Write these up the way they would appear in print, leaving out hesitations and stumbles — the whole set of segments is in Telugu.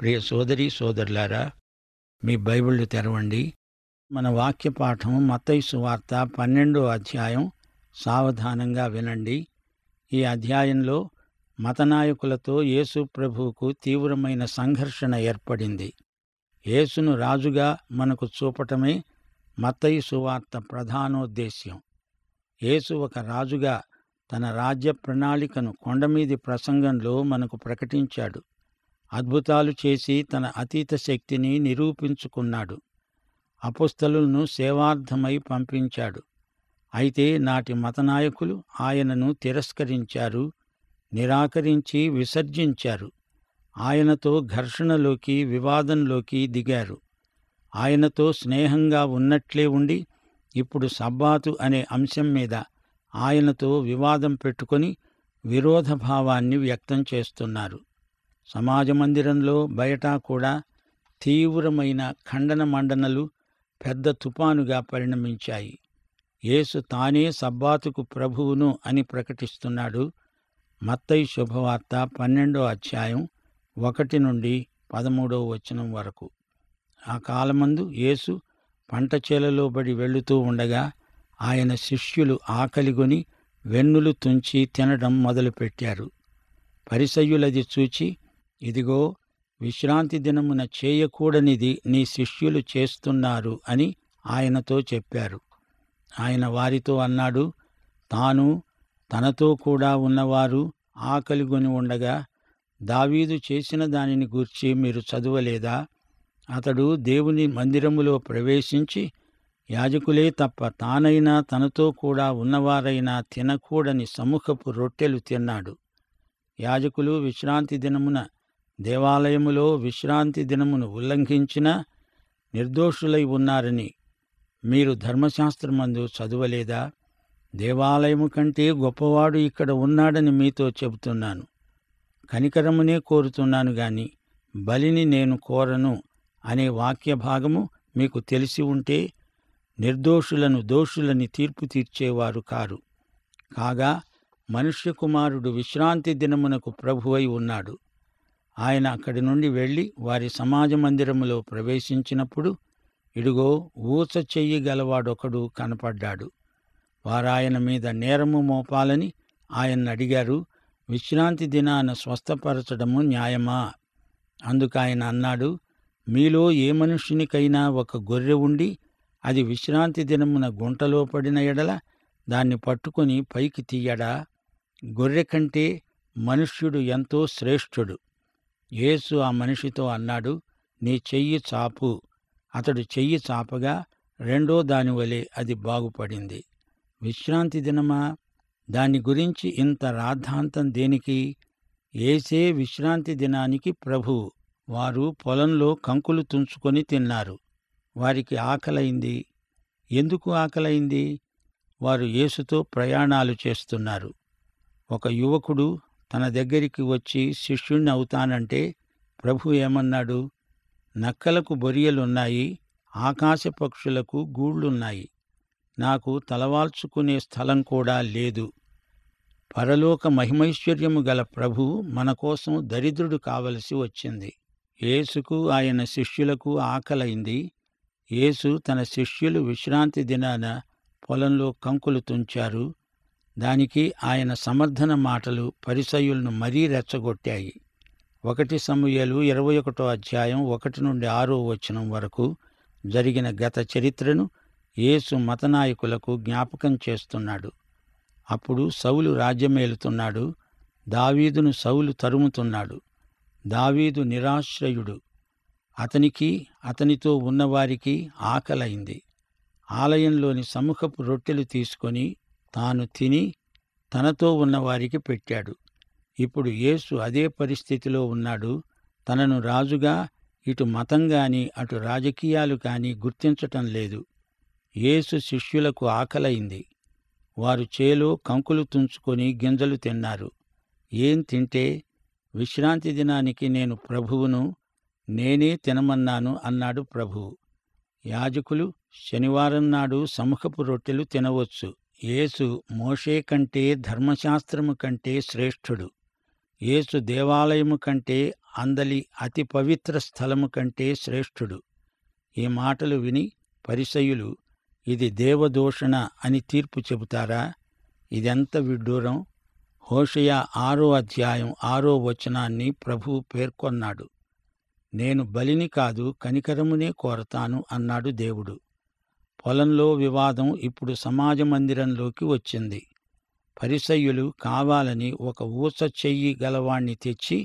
ప్రియ సోదరీ సోదరులారా, మీ బైబిళ్ళు తెరవండి. మన వాక్య పాఠం మత్తయి సువార్త 12వ అధ్యాయం. సావధానంగా వినండి. ఈ అధ్యాయంలో మతనాయకులతో యేసు ప్రభువుకు తీవ్రమైన సంఘర్షణ ఏర్పడింది. యేసును రాజుగా మనకు చూపటమే మత్తయి సువార్త ప్రధానోద్దేశ్యం. యేసు ఒక రాజుగా తన రాజ్య ప్రణాళికను కొండమీది ప్రసంగంలో మనకు ప్రకటించాడు. అద్భుతాలు చేసి తన అతీత శక్తిని నిరూపించుకున్నాడు. అపొస్తలులను సేవార్థమై పంపించాడు. అయితే నాటి మతనాయకులు ఆయనను తిరస్కరించారు, నిరాకరించి విసర్జించారు. ఆయనతో ఘర్షణలోకి, వివాదంలోకి దిగారు. ఆయనతో స్నేహంగా ఉన్నట్లే ఉండి ఇప్పుడు సబ్బాతు అనే అంశం మీద ఆయనతో వివాదం పెట్టుకొని విరోధభావాన్ని వ్యక్తం చేస్తున్నారు. సమాజ మందిరంలో బయట కూడా తీవ్రమైన ఖండన మండనలు పెద్ద తుపానుగా పరిణమించాయి. యేసు తానే సబ్బాతుకు ప్రభువును అని ప్రకటిస్తున్నాడు. మత్తయి శుభవార్త 12వ అధ్యాయం 1 నుండి 13వ వచనం వరకు. ఆ కాలమందు యేసు పంట చేలలో బడి వెళుతూ ఉండగా ఆయన శిష్యులు ఆకలిగొని వెన్నులు తుంచి తినడం మొదలుపెట్టారు. పరిసయ్యులది చూచి, ఇదిగో, విశ్రాంతి దినమున చేయకూడనిది నీ శిష్యులు చేస్తున్నారు అని ఆయనతో చెప్పారు. ఆయన వారితో అన్నాడు, తాను తనతో కూడా ఉన్నవారు ఆకలిగొని ఉండగా దావీదు చేసిన దానిని గూర్చి మీరు చదువలేదా? అతడు దేవుని మందిరములో ప్రవేశించి యాజకులే తప్ప తానైనా తనతో కూడా ఉన్నవారైనా తినకూడని సముఖపు రొట్టెలు తిన్నాడు. యాజకులు విశ్రాంతి దినమున దేవాలయములో విశ్రాంతి దినమును ఉల్లంఘించినా నిర్దోషులై ఉన్నారని మీరు ధర్మశాస్త్రమందు చదువలేదా? దేవాలయము కంటే గొప్పవాడు ఇక్కడ ఉన్నాడని మీతో చెబుతున్నాను. కనికరమునే కోరుతున్నాను గాని బలిని నేను కోరను అనే వాక్య భాగము మీకు తెలిసి ఉంటే నిర్దోషులను దోషులని తీర్పు తీర్చేవారు కారు. కాగా మనుష్య కుమారుడు విశ్రాంతి దినమునకు ప్రభువై ఉన్నాడు. ఆయన అక్కడి నుండి వెళ్లి వారి సమాజ మందిరములో ప్రవేశించినప్పుడు ఇడుగో, ఊచ చెయ్యి గలవాడొకడు కనపడ్డాడు. వారాయన మీద నేరము మోపాలని ఆయన్నడిగారు. విశ్రాంతి దినాన స్వస్థపరచడము న్యాయమా? అందుకాయన అన్నాడు, మీలో ఏ మనుష్యునికైనా ఒక గొర్రె ఉండి అది విశ్రాంతి దినమున గుంటలో పడిన ఎడల దాన్ని పట్టుకొని పైకి తీయడా? గొర్రె కంటే మనుష్యుడు ఎంతో శ్రేష్ఠుడు. యేసు ఆ మనిషితో అన్నాడు, నీ చెయ్యి చాపు. అతడు చెయ్యి చాపగా రెండో దానివలే అది బాగుపడింది. విశ్రాంతి దినమా? దాని గురించి ఇంత రాద్ధాంతం దేనికి? యేసే విశ్రాంతి దినానికి ప్రభువు. వారు పొలంలో కంకులు తుంచుకొని తిన్నారు. వారికి ఆకలైంది. ఎందుకు ఆకలైంది? వారు యేసుతో ప్రయాణాలు చేస్తున్నారు. ఒక యువకుడు తన దగ్గరికి వచ్చి శిష్యుణ్ణి అవుతానంటే ప్రభు ఏమన్నాడు? నక్కలకు బొరియలున్నాయి, ఆకాశ పక్షులకు గూళ్ళున్నాయి, నాకు తలవాల్చుకునే స్థలం కూడా లేదు. పరలోక మహిమైశ్వర్యము గల ప్రభువు మన కోసం దరిద్రుడు కావలసి వచ్చింది. యేసుకు ఆయన శిష్యులకు ఆకలైంది. యేసు తన శిష్యులు విశ్రాంతి దినాన పొలంలో కంకులు తుంచారు. దానికి ఆయన సమర్థన మాటలు పరిసయ్యులను మరీ రెచ్చగొట్టాయి. 1 సమూయేలు 21వ అధ్యాయం 1 నుండి 6వ వచనం వరకు జరిగిన గత చరిత్రను యేసు మతనాయకులకు జ్ఞాపకం చేస్తున్నాడు. అప్పుడు సౌలు రాజ్యమేలుతున్నాడు. దావీదును సౌలు తరుముతున్నాడు. దావీదు నిరాశ్రయుడు. అతనికి అతనితో ఉన్నవారికి ఆకలైంది. ఆలయంలోని సముఖపు రొట్టెలు తీసుకొని తాను తిని తనతో ఉన్నవారికి పెట్టాడు. ఇప్పుడు యేసు అదే పరిస్థితిలో ఉన్నాడు. తనను రాజుగా ఇటు మతం గాని అటు రాజకీయాలు కాని గుర్తించటం లేదు. యేసు శిష్యులకు ఆకలైంది. వారు చేలో కంకులు తుంచుకొని గింజలు తిన్నారు. ఏం తింటే? విశ్రాంతి దినానికి నేను ప్రభువును, నేనే తినమన్నాను అన్నాడు ప్రభువు. యాజకులు శనివారం నాడు సముఖపు రొట్టెలు తినవచ్చు. యేసు మోషే కంటే ధర్మశాస్త్రము కంటే శ్రేష్ఠుడు. యేసు దేవాలయము కంటే అందలి అతి పవిత్ర స్థలము కంటే శ్రేష్ఠుడు. ఈ మాటలు విని పరిసయ్యులు ఇది దేవదూషణ అని తీర్పు చెబుతారా? ఇదెంత విడ్డూరం! హోషేయ 6వ అధ్యాయం 6వ వచనాన్ని ప్రభువు పేర్కొన్నాడు. నేను బలిని కాదు కనికరమునే కోరతాను అన్నాడు దేవుడు. పొలంలో వివాదం ఇప్పుడు సమాజ మందిరంలోకి వచ్చింది. పరిసయ్యులు కావాలని ఒక ఊస చెయ్యి గలవాణ్ణి తెచ్చి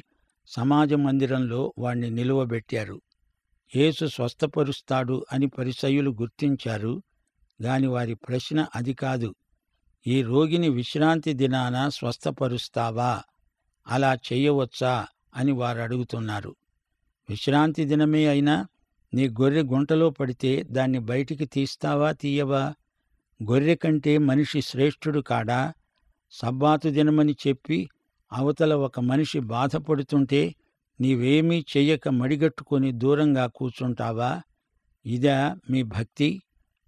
సమాజ మందిరంలో వాణ్ణి నిలువబెట్టారు. యేసు స్వస్థపరుస్తాడు అని పరిసయ్యులు గుర్తించారు. గాని వారి ప్రశ్న అది కాదు. ఈ రోగిని విశ్రాంతి దినాన స్వస్థపరుస్తావా? అలా చెయ్యవచ్చా అని వారు అడుగుతున్నారు. విశ్రాంతి దినమే అయినా నీ గొర్రె గుంటలో పడితే దాన్ని బయటికి తీస్తావా తీయవా? గొర్రె కంటే మనిషి శ్రేష్ఠుడు కాడా? సబ్బాతు దినమని చెప్పి అవతల ఒక మనిషి బాధపడుతుంటే నీవేమీ చెయ్యక మడిగట్టుకొని దూరంగా కూర్చుంటావా? ఇదా మీ భక్తి?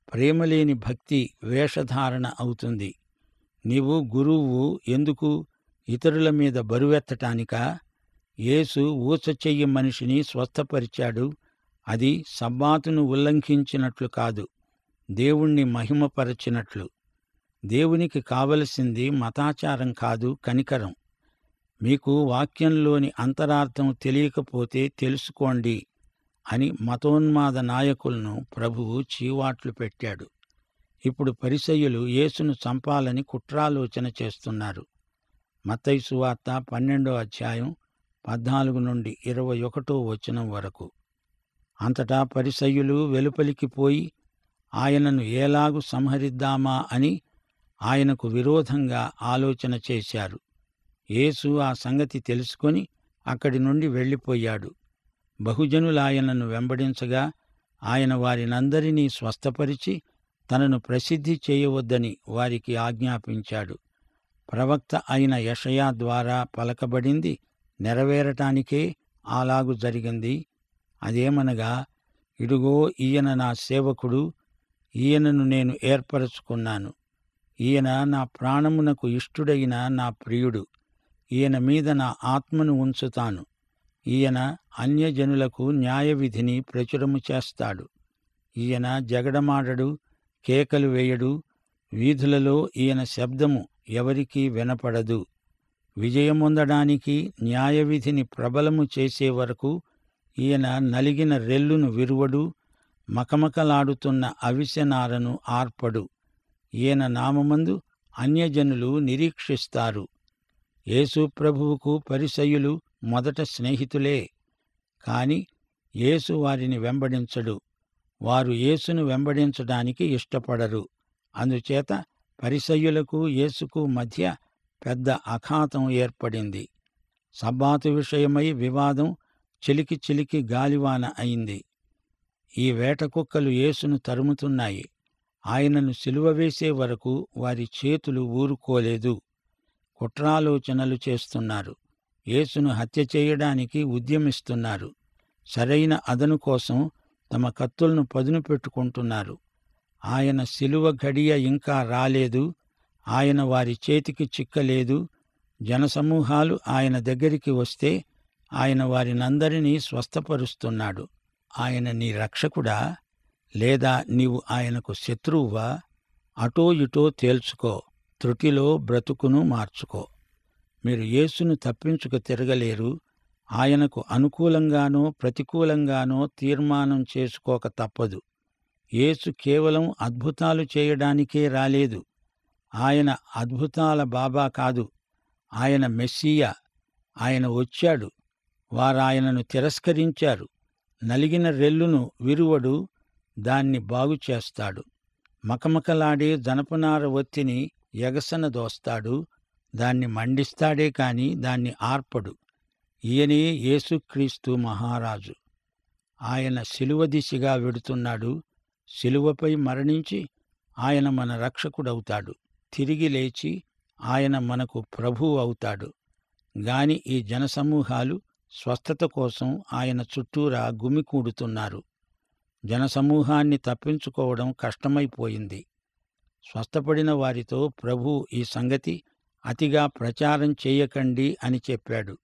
ప్రేమలేని భక్తి వేషధారణ అవుతుంది. నీవు గురువు ఎందుకు? ఇతరుల మీద బరువెత్తటానికా? యేసు ఊస చెయ్యి మనిషిని స్వస్థపరిచాడు. అది సబ్బాతును ఉల్లంఘించినట్లు కాదు, దేవుణ్ణి మహిమపరచినట్లు. దేవునికి కావలసింది మతాచారం కాదు, కనికరం. మీకు వాక్యంలోని అంతరార్థం తెలియకపోతే తెలుసుకోండి అని మతోన్మాద నాయకులను ప్రభువు చీవాట్లు పెట్టాడు. ఇప్పుడు పరిసయ్యులు యేసును చంపాలని కుట్రాలోచన చేస్తున్నారు. మత్తయి సువార్త 12వ అధ్యాయం 14 నుండి 21వ వచనం వరకు. అంతటా పరిసయ్యులు వెలుపలికి పోయి ఆయనను ఏలాగు సంహరిద్దామా అని ఆయనకు విరోధంగా ఆలోచన చేశారు. యేసు ఆ సంగతి తెలుసుకొని అక్కడి నుండి వెళ్ళిపోయాడు. బహుజనులాయనను వెంబడించగా ఆయన వారినందరినీ స్వస్థపరిచి తనను ప్రసిద్ధి చేయవద్దని వారికి ఆజ్ఞాపించాడు. ప్రవక్త అయిన యెషయా ద్వారా పలకబడింది నెరవేరటానికే అలాగు జరిగింది. అదేమనగా, ఇడుగో ఈయన నా సేవకుడు, ఈయనను నేను ఏర్పరచుకున్నాను. ఈయన నా ప్రాణమునకు ఇష్టుడైన నా ప్రియుడు. ఈయన మీద నా ఆత్మను ఉంచుతాను. ఈయన అన్యజనులకు న్యాయవిధిని ప్రచురము చేస్తాడు. ఈయన జగడమాడడు, కేకలు వేయడు. వీధులలో ఈయన శబ్దము ఎవరికీ వినపడదు. విజయమొందడానికి న్యాయవిధిని ప్రబలము చేసే వరకు ఈయన నలిగిన రెల్లును విరువడు, మకమకలాడుతున్న అవిసెనారను ఆర్పడు. ఈయన నామమందు అన్యజనులు నిరీక్షిస్తారు. యేసు ప్రభువుకు పరిసయ్యులు మొదట స్నేహితులే, కాని యేసు వారిని వెంబడించడు. వారు యేసును వెంబడించడానికి ఇష్టపడరు. అందుచేత పరిసయ్యులకు యేసుకు మధ్య పెద్ద అఖాతం ఏర్పడింది. సబ్బాతు విషయమై వివాదం చిలికి చిలికి గాలివాన అయింది. ఈ వేటకుక్కలు యేసును తరుముతున్నాయి. ఆయనను సిలువ వేసే వరకు వారి చేతులు ఊరుకోలేదు. కుట్రాలోచనలు చేస్తున్నారు. యేసును హత్య చేయడానికి ఉద్యమిస్తున్నారు. సరైన అదను కోసం తమ కత్తులను పదును పెట్టుకుంటున్నారు. ఆయన సిలువ ఘడియ ఇంకా రాలేదు. ఆయన వారి చేతికి చిక్కలేదు. జనసమూహాలు ఆయన దగ్గరికి వస్తే ఆయన వారినందరినీ స్వస్థపరుస్తున్నాడు. ఆయన నీ రక్షకుడా? లేదా నీవు ఆయనకు శత్రువువా? అటో ఇటో తేల్చుకో. త్రుటిలో బ్రతుకును మార్చుకో. మీరు యేసును తప్పించుకు తిరగలేరు. ఆయనకు అనుకూలంగానో ప్రతికూలంగానో తీర్మానం చేసుకోక తప్పదు. యేసు కేవలం అద్భుతాలు చేయడానికే రాలేదు. ఆయన అద్భుతాల బాబా కాదు. ఆయన మెస్సీయా. ఆయన వచ్చాడు. వారాయనను తిరస్కరించారు. నలిగిన రెల్లును విరువడు, దాన్ని బాగుచేస్తాడు. మకమకలాడే జనపనార ఒత్తిని ఎగసన దోస్తాడు. దాన్ని మండిస్తాడే కాని దాన్ని ఆర్పడు. ఈయనే యేసుక్రీస్తు మహారాజు. ఆయన శిలువ దిశగా వెడుతున్నాడు. శిలువపై మరణించి ఆయన మన రక్షకుడవుతాడు. తిరిగి లేచి ఆయన మనకు ప్రభువు అవుతాడు. గాని ఈ జనసమూహాలు స్వస్థత కోసం ఆయన చుట్టూరా గుమికూడుతున్నారు. జనసమూహాన్ని తప్పించుకోవడం కష్టమైపోయింది. స్వస్థపడిన వారితో ప్రభువు ఈ సంగతి అతిగా ప్రచారం చేయకండి అని చెప్పాడు.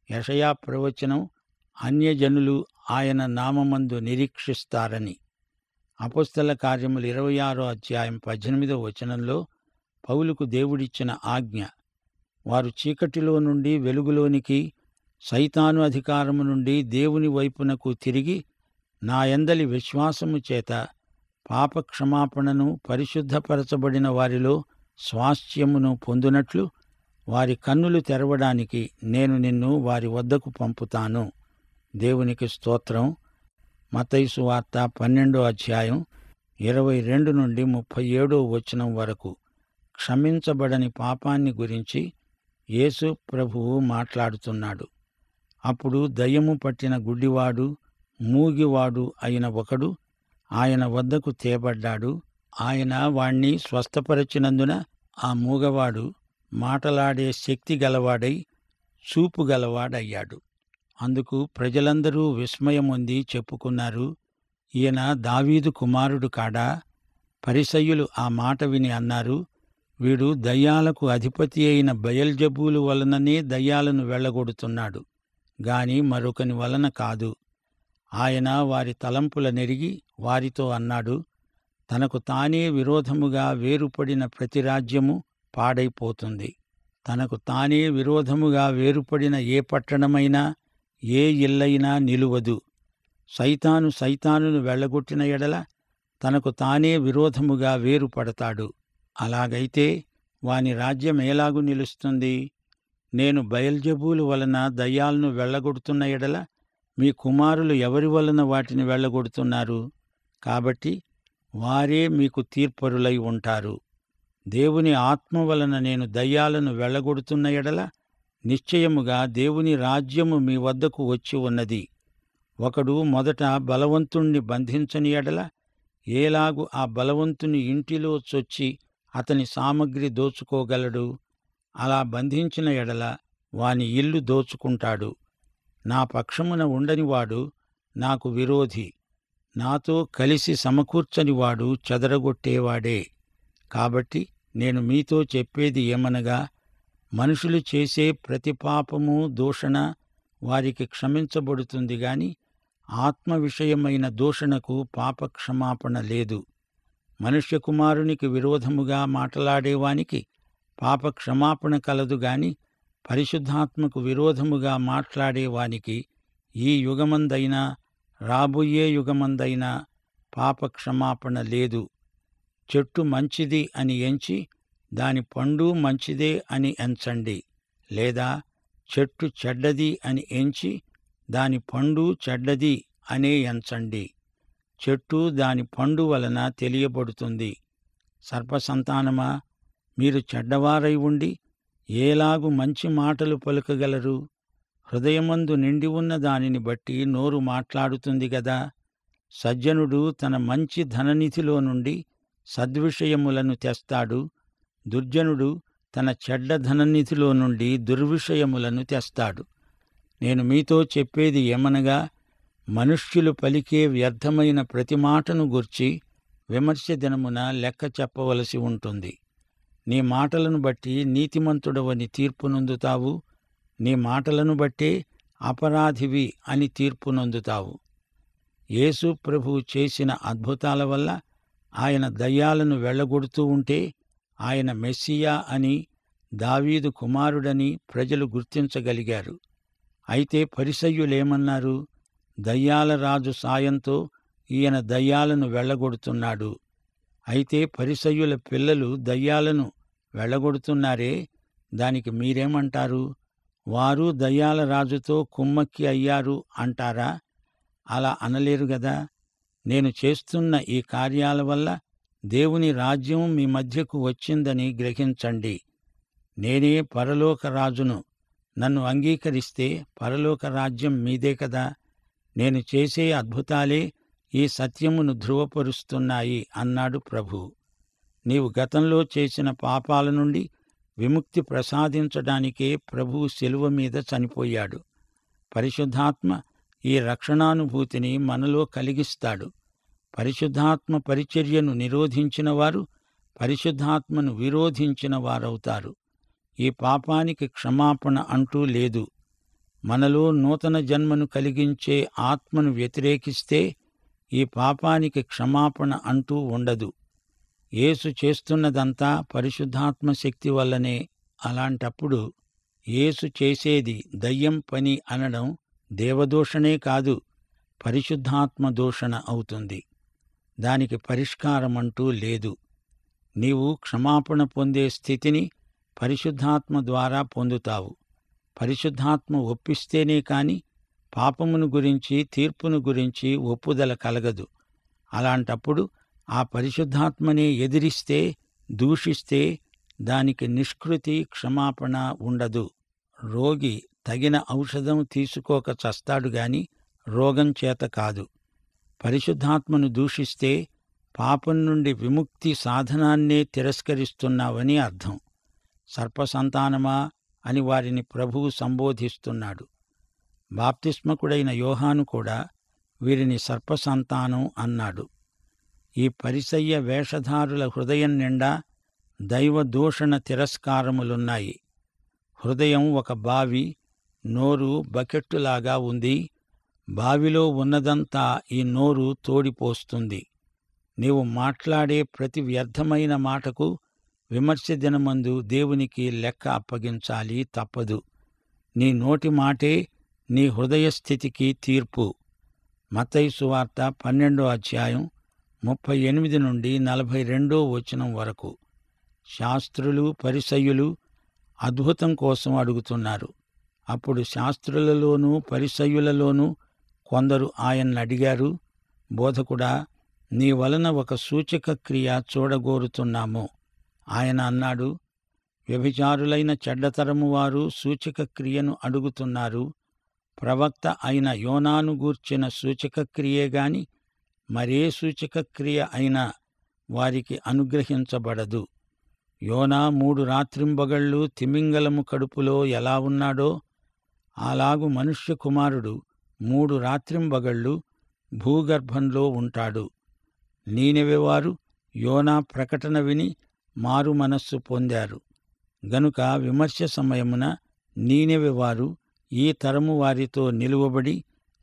యెషయా ప్రవచనం అన్యజనులు ఆయన నామమందు నిరీక్షిస్తారని. అపొస్తల కార్యములు 26వ అధ్యాయం 18వ వచనంలో పౌలుకు దేవుడిచ్చిన ఆజ్ఞ. వారు చీకటిలో నుండి వెలుగులోనికి, సైతాను అధికారము నుండి దేవుని వైపునకు తిరిగి నా యందలి విశ్వాసము చేత పాపక్షమాపణను, పరిశుద్ధపరచబడిన వారిలో స్వాస్థ్యమును పొందునట్లు వారి కన్నులు తెరవడానికి నేను నిన్ను వారి వద్దకు పంపుతాను. దేవునికి స్తోత్రం. మత్తయి సువార్త 12వ అధ్యాయం 22 నుండి 37వ వచనం వరకు క్షమించబడని పాపాన్ని గురించి యేసు ప్రభువు మాట్లాడుతున్నాడు. అప్పుడు దయ్యము పట్టిన గుడ్డివాడు, మూగివాడు అయిన ఒకడు ఆయన వద్దకు తేబడ్డాడు. ఆయన వాణ్ణి స్వస్థపరచినందున ఆ మూగవాడు మాటలాడే శక్తి గలవాడై చూపు గలవాడయ్యాడు. అందుకు ప్రజలందరూ విస్మయమొంది చెప్పుకున్నారు, ఈయన దావీదు కుమారుడు కాడా? పరిసయ్యులు ఆ మాట విని అన్నారు, వీడు దయ్యాలకు అధిపతి అయిన బయల్జెబూలు వలననే దయ్యాలను వెళ్ళగొడుతున్నాడు గాని మరొకని వలన కాదు. ఆయన వారి తలంపుల నెరిగి వారితో అన్నాడు, తనకు తానే విరోధముగా వేరుపడిన ప్రతి రాజ్యము పాడైపోతుంది. తనకు తానే విరోధముగా వేరుపడిన ఏ పట్టణమైనా, ఏ ఇల్లైనా నిలువదు. సైతానును వెళ్ళగొట్టిన ఎడల తనకు తానే విరోధముగా వేరుపడతాడు. అలాగైతే వాని రాజ్యం ఎలాగు నిలుస్తుంది? నేను బయల్జెబూలు వలన దయ్యాలను వెళ్ళగొడుతున్న ఎడల మీ కుమారులు ఎవరి వలన వాటిని వెళ్ళగొడుతున్నారు? కాబట్టి వారే మీకు తీర్పరులై ఉంటారు. దేవుని ఆత్మ వలన నేను దయ్యాలను వెళ్ళగొడుతున్న ఎడల నిశ్చయముగా దేవుని రాజ్యము మీ వద్దకు వచ్చి ఉన్నది. ఒకడు మొదట బలవంతుణ్ణి బంధించని ఎడల ఏలాగు ఆ బలవంతుని ఇంటిలో చొచ్చి అతని సామగ్రి దోచుకోగలడు? అలా బంధించిన ఎడల వాని ఇల్లు దోచుకుంటాడు. నా పక్షమున ఉండనివాడు నాకు విరోధి, నాతో కలిసి సమకూర్చనివాడు చెదరగొట్టేవాడే. కాబట్టి నేను మీతో చెప్పేది ఏమనగా, మనుషులు చేసే ప్రతి పాపము, దూషణ వారికి క్షమించబడుతుంది గాని ఆత్మ విషయమైన దూషణకు పాపక్షమాపణ లేదు. మనుష్య కుమారునికి విరోధముగా మాటలాడేవానికి పాపక్షమాపణ కలదు గాని పరిశుద్ధాత్మకు విరోధముగా మాట్లాడేవానికి ఈ యుగమందైనా రాబోయే యుగమందైనా పాపక్షమాపణ లేదు. చెట్టు మంచిది అని ఎంచి దాని పండు మంచిదే అని ఎంచండి, లేదా చెట్టు చెడ్డది అని ఎంచి దాని పండు చెడ్డది అనే ఎంచండి. చెట్టు దాని పండు వలన తెలియబడుతుంది. సర్పసంతానమా, మీరు చెడ్డవారై ఉండి ఏలాగు మంచి మాటలు పలుకగలరు? హృదయమందు నిండి ఉన్న దానిని బట్టి నోరు మాట్లాడుతుంది గదా. సజ్జనుడు తన మంచి ధననిధిలో నుండి సద్విషయములను తెస్తాడు, దుర్జనుడు తన చెడ్డ ధననిధిలో నుండి దుర్విషయములను తెస్తాడు. నేను మీతో చెప్పేది ఏమనగా, మనుష్యులు పలికే వ్యర్థమైన ప్రతి మాటను గూర్చి విమర్శ దినమున లెక్క చెప్పవలసి ఉంటుంది. నీ మాటలను బట్టి నీతిమంతుడవని తీర్పు నొందుతావు, నీ మాటలను బట్టే అపరాధివి అని తీర్పు నొందుతావు. యేసు ప్రభువు చేసిన అద్భుతాల వల్ల ఆయన దయ్యాలను వెళ్ళగొడుతూ ఉంటే ఆయన మెస్సియా అని, దావీదు కుమారుడని ప్రజలు గుర్తించగలిగారు. అయితే పరిసయ్యులేమన్నారు? దయ్యాల రాజు సాయంతో ఈయన దయ్యాలను వెళ్ళగొడుతున్నాడు. అయితే పరిసయ్యుల పిల్లలు దయ్యాలను వెళ్ళగొడుతున్నారే, దానికి మీరేమంటారు? వారు దయ్యాల రాజుతో కుమ్మక్కి అయ్యారు అంటారా? అలా అనలేరు గదా. నేను చేస్తున్న ఈ కార్యాల వల్ల దేవుని రాజ్యం మీ మధ్యకు వచ్చిందని గ్రహించండి. నేనే పరలోక రాజును. నన్ను అంగీకరిస్తే పరలోక రాజ్యం మీదే కదా. నేను చేసే అద్భుతాలే ఈ సత్యమును ధృవపరుస్తున్నాయి అన్నాడు ప్రభువు. నీవు గతంలో చేసిన పాపాల నుండి విముక్తి ప్రసాదించడానికే ప్రభువు శిలువ మీద చనిపోయాడు. పరిశుద్ధాత్మ ఈ రక్షణానుభూతిని మనలో కలిగిస్తాడు. పరిశుద్ధాత్మ పరిచర్యను నిరోధించిన వారు పరిశుద్ధాత్మను విరోధించిన వారవుతారు. ఈ పాపానికి క్షమాపణ అంటూ లేదు. మనలో నూతన జన్మను కలిగించే ఆత్మను వ్యతిరేకిస్తే ఈ పాపానికి క్షమాపణ అంటూ ఉండదు. యేసు చేస్తున్నదంతా పరిశుద్ధాత్మ శక్తి వల్లనే. అలాంటప్పుడు యేసు చేసేది దయ్యం పని అనడం దేవదూషణే కాదు, పరిశుద్ధాత్మ దూషణ అవుతుంది. దానికి పరిష్కారమంటూ లేదు. నీవు క్షమాపణ పొందే స్థితిని పరిశుద్ధాత్మ ద్వారా పొందుతావు. పరిశుద్ధాత్మ ఒప్పిస్తేనే కాని పాపమును గురించి, తీర్పును గురించి ఒప్పుదల కలగదు. అలాంటప్పుడు ఆ పరిశుద్ధాత్మనే ఎదిరిస్తే, దూషిస్తే దానికి నిష్కృతి, క్షమాపణ ఉండదు. రోగి తగిన ఔషధం తీసుకోక చస్తాడు గాని రోగం చేత కాదు. పరిశుద్ధాత్మను దూషిస్తే పాపం నుండి విముక్తి సాధనాన్నే తిరస్కరిస్తున్నావని అర్థం. సర్పసంతానమా అని వారిని ప్రభువు సంబోధిస్తున్నాడు. బాప్తిస్మకుడైన యోహాను కూడా వీరిని సర్పసంతానం అన్నాడు. ఈ పరిసయ్య వేషధారుల హృదయం నిండా దైవదూషణ తిరస్కారములున్నాయి. హృదయం ఒక బావి, నోరు బకెట్టులాగా ఉంది. బావిలో ఉన్నదంతా ఈ నోరు తోడిపోస్తుంది. నీవు మాట్లాడే ప్రతి వ్యర్థమైన మాటకు విమర్శ దినమందు దేవునికి లెక్క అప్పగించాలి, తప్పదు. నీ నోటి మాటే నీ హృదయ స్థితికి తీర్పు. మత్తయి సువార్త 12వ అధ్యాయం 38 నుండి 42వ వచనం వరకు. శాస్త్రులు, పరిసయ్యులు అద్భుతం కోసం అడుగుతున్నారు. అప్పుడు శాస్త్రులలోనూ పరిసయ్యులలోనూ కొందరు ఆయన్నడిగారు, బోధకుడా, నీ వలన ఒక సూచక క్రియ చూడగోరుతున్నాము. ఆయన అన్నాడు, వ్యభిచారులైన చెడ్డతరము వారు సూచక క్రియను అడుగుతున్నారు. ప్రవక్త అయిన యోనాను గూర్చిన సూచక క్రియే గాని మరే సూచక క్రియ అయినా వారికి అనుగ్రహించబడదు. యోనా 3 రాత్రింబగళ్ళు తిమింగలము కడుపులో ఎలా ఉన్నాడో అలాగు మనుష్య కుమారుడు 3 రాత్రింబగళ్ళు భూగర్భంలో ఉంటాడు. నీనెవెవారు యోనా ప్రకటన విని మారు మనస్సు పొందారు గనుక విమర్శ సమయమున నీనెవెవారు ఈ తరము వారితో నిలువబడి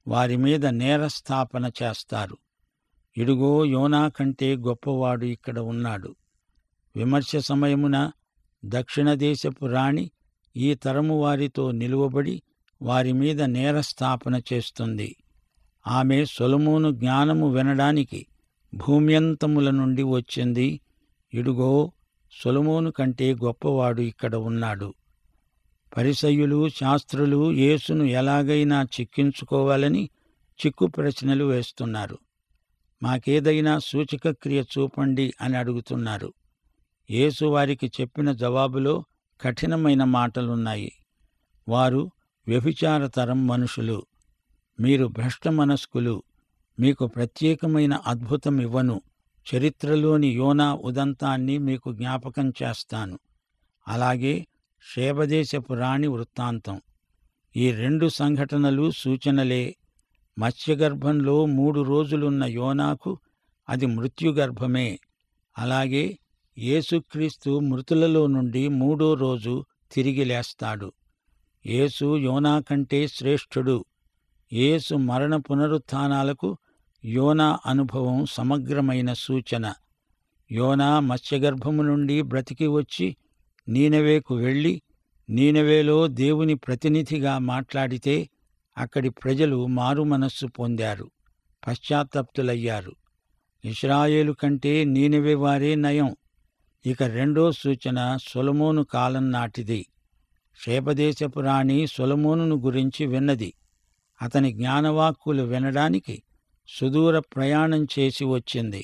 వారి మీద నేరస్థాపన చేస్తారు. ఇడుగో, యోనా కంటే గొప్పవాడు ఇక్కడ ఉన్నాడు. విమర్శ సమయమున దక్షిణ దేశపు రాణి ఈ తరము వారితో నిలువబడి వారి మీద నేరస్థాపన చేస్తుంది. ఆమె సొలొమోను జ్ఞానము వినడానికి భూమ్యంతముల నుండి వచ్చింది. ఇడుగో, సొలొమోను కంటే గొప్పవాడు ఇక్కడ ఉన్నాడు. పరిసయ్యులు, శాస్త్రులు యేసును ఎలాగైనా చిక్కించుకోవాలని చిక్కు ప్రశ్నలు వేస్తున్నారు. మాకేదైనా సూచక క్రియ చూపండి అని అడుగుతున్నారు. యేసు వారికి చెప్పిన జవాబులో కఠినమైన మాటలున్నాయి. వారు వ్యభిచారతరం మనుషులు, మీరు భ్రష్ట మనస్కులు, మీకు ప్రత్యేకమైన అద్భుతం ఇవ్వను. చరిత్రలోని యోనా ఉదంతాన్ని మీకు జ్ఞాపకం చేస్తాను. అలాగే షేబదేశపు రాణి వృత్తాంతం. ఈ 2 సంఘటనలు సూచనలే. మత్స్యగర్భంలో 3 రోజులున్న యోనాకు అది మృత్యుగర్భమే. అలాగే యేసుక్రీస్తు మృతులలో నుండి 3వ రోజు తిరిగి లేస్తాడు. యేసు యోనా కంటే శ్రేష్ఠుడు. యేసు మరణ పునరుత్థానాలకు యోనా అనుభవం సమగ్రమైన సూచన. యోనా మత్స్యగర్భము నుండి బ్రతికి వచ్చి నీనెవేకు వెళ్ళి నీనెవేలో దేవుని ప్రతినిధిగా మాట్లాడితే అక్కడి ప్రజలు మారుమనస్సు పొందారు, పశ్చాత్తప్తులయ్యారు. ఇశ్రాయేలు కంటే నీనెవే వారే నయం. ఇక 2వ సూచన సొలొమోను కాలం నాటిది. షేబదేశపు రాణి సొలొమోనును గురించి విన్నది. అతని జ్ఞానవాక్కులు వినడానికి సుదూర ప్రయాణం చేసి వచ్చింది.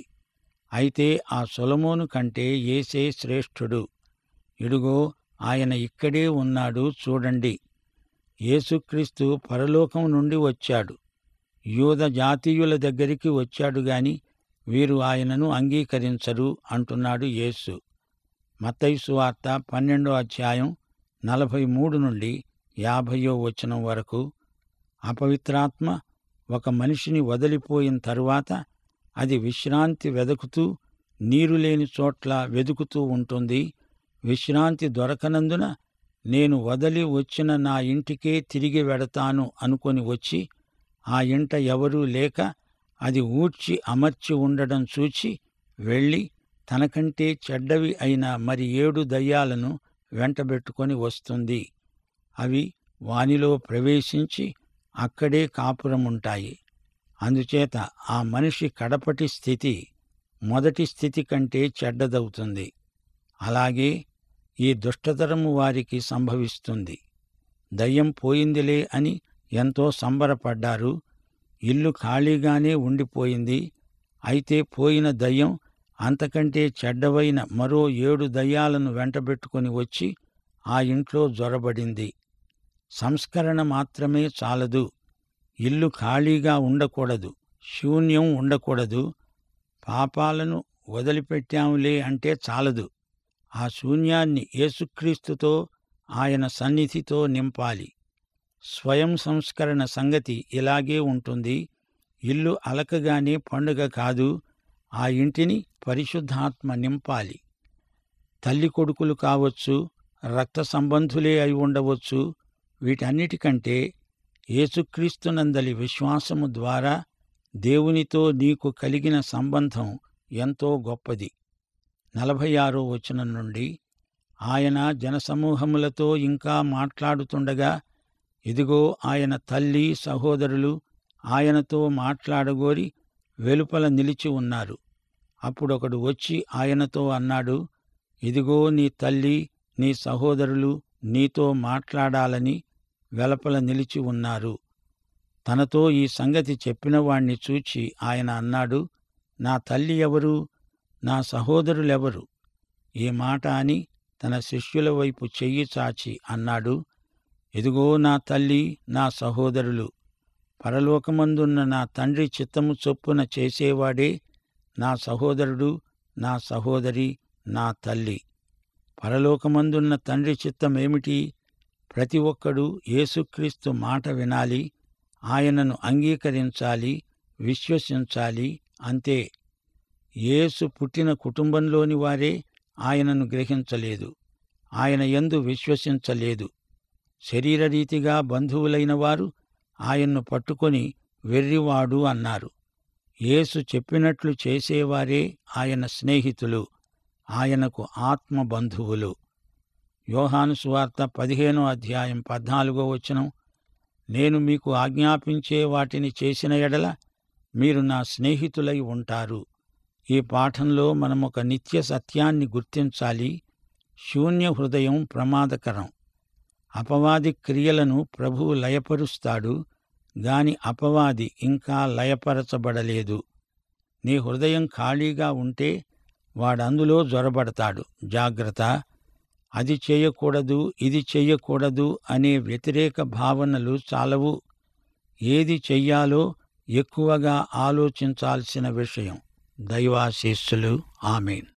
అయితే ఆ సొలొమోను కంటే యేసే శ్రేష్ఠుడు. ఇడుగో, ఆయన ఇక్కడే ఉన్నాడు, చూడండి. యేసుక్రీస్తు పరలోకం నుండి వచ్చాడు. యూద జాతీయుల దగ్గరికి వచ్చాడు గాని వీరు ఆయనను అంగీకరించరు అంటున్నాడు యేసు. మత్తయి సువార్త 12వ అధ్యాయం 43 నుండి 50వ వచనం వరకు. అపవిత్రాత్మ ఒక మనిషిని వదిలిపోయిన తరువాత అది విశ్రాంతి వెదుకుతూ నీరు లేని చోట్ల వెదుకుతూ ఉంటుంది. విశ్రాంతి దొరకనందున నేను వదలి వచ్చిన నా ఇంటికే తిరిగి వెడతాను అనుకొని వచ్చి ఆ ఇంట ఎవరూ లేక అది ఊడ్చి అమర్చి ఉండడం చూచి వెళ్ళి తనకంటే చెడ్డవి అయిన మరి 7 దయ్యాలను వెంటబెట్టుకొని వస్తుంది. అవి వానిలో ప్రవేశించి అక్కడే కాపురముంటాయి. అందుచేత ఆ మనిషి కడపటి స్థితి మొదటి స్థితి కంటే చెడ్డదవుతుంది. అలాగే ఈ దుష్టతరము వారికి సంభవిస్తుంది. దయ్యం పోయిందిలే అని ఎంతో సంబరపడ్డారు. ఇల్లు ఖాళీగానే ఉండిపోయింది. అయితే పోయిన దయ్యం అంతకంటే చెడ్డవైన మరో 7 దయ్యాలను వెంటబెట్టుకొని వచ్చి ఆ ఇంట్లో జొరబడింది. సంస్కరణ మాత్రమే చాలదు. ఇల్లు ఖాళీగా ఉండకూడదు, శూన్యం ఉండకూడదు. పాపాలను వదిలిపెట్టాంలే అంటే చాలదు. ఆ శూన్యాన్ని యేసుక్రీస్తుతో, ఆయన సన్నిధితో నింపాలి. స్వయం సంస్కరణ సంగతి ఇలాగే ఉంటుంది. ఇల్లు అలకగానే పండుగ కాదు. ఆ ఇంటిని పరిశుద్ధాత్మ నింపాలి. తల్లి కొడుకులు కావచ్చు, రక్త సంబంధులే అయి ఉండవచ్చు. వీటన్నిటికంటే యేసుక్రీస్తునందలి విశ్వాసము ద్వారా దేవునితో నీకు కలిగిన సంబంధం ఎంతో గొప్పది. 46వ వచనం నుండి, ఆయన జనసమూహములతో ఇంకా మాట్లాడుతుండగా ఇదిగో ఆయన తల్లి సహోదరులు ఆయనతో మాట్లాడగోరి వెలుపల నిలిచి ఉన్నారు. అప్పుడొకడు వచ్చి ఆయనతో అన్నాడు, ఇదిగో నీ తల్లి నీ సహోదరులు నీతో మాట్లాడాలని వెలుపల నిలిచి ఉన్నారు. తనతో ఈ సంగతి చెప్పినవాణ్ణి చూచి ఆయన అన్నాడు, నా తల్లి ఎవరు, నా సహోదరులెవరు? ఈ మాట అని తన శిష్యుల వైపు చెయ్యి చాచి అన్నాడు, ఇదిగో నా తల్లి నా సహోదరులు. పరలోకమందున్న నా తండ్రి చిత్తము చొప్పున చేసేవాడే నా సహోదరుడు, నా సహోదరి, నా తల్లి. పరలోకమందున్న తండ్రి చిత్తమేమిటి? ప్రతి ఒక్కడూ యేసుక్రీస్తు మాట వినాలి, ఆయనను అంగీకరించాలి, విశ్వసించాలి. అంతే. యేసు పుట్టిన కుటుంబంలోని వారే ఆయనను గ్రహించలేదు, ఆయన యందు విశ్వసించలేదు. శరీరరీతిగా బంధువులైన వారు ఆయన్ను పట్టుకొని వెర్రివాడు అన్నారు. యేసు చెప్పినట్లు చేసేవారే ఆయన స్నేహితులు, ఆయనకు ఆత్మ బంధువులు. యోహాను సువార్త 15వ అధ్యాయం 14వ వచనం, నేను మీకు ఆజ్ఞాపించే వాటిని చేసిన ఎడల మీరు నా స్నేహితులై ఉంటారు. ఈ పాఠంలో మనమొక నిత్య సత్యాన్ని గుర్తించాలి. శూన్య హృదయం ప్రమాదకరం. అపవాది క్రియలను ప్రభువు లయపరుస్తాడు గాని అపవాది ఇంకా లయపరచబడలేదు. నీ హృదయం ఖాళీగా ఉంటే వాడందులో జొరబడతాడు. జాగ్రత్త. అది చేయకూడదు, ఇది చెయ్యకూడదు అనే వ్యతిరేక భావనలు చాలవు. ఏది చెయ్యాలో ఎక్కువగా ఆలోచించాల్సిన విషయం. దైవాశీస్సులు. ఆమేన్.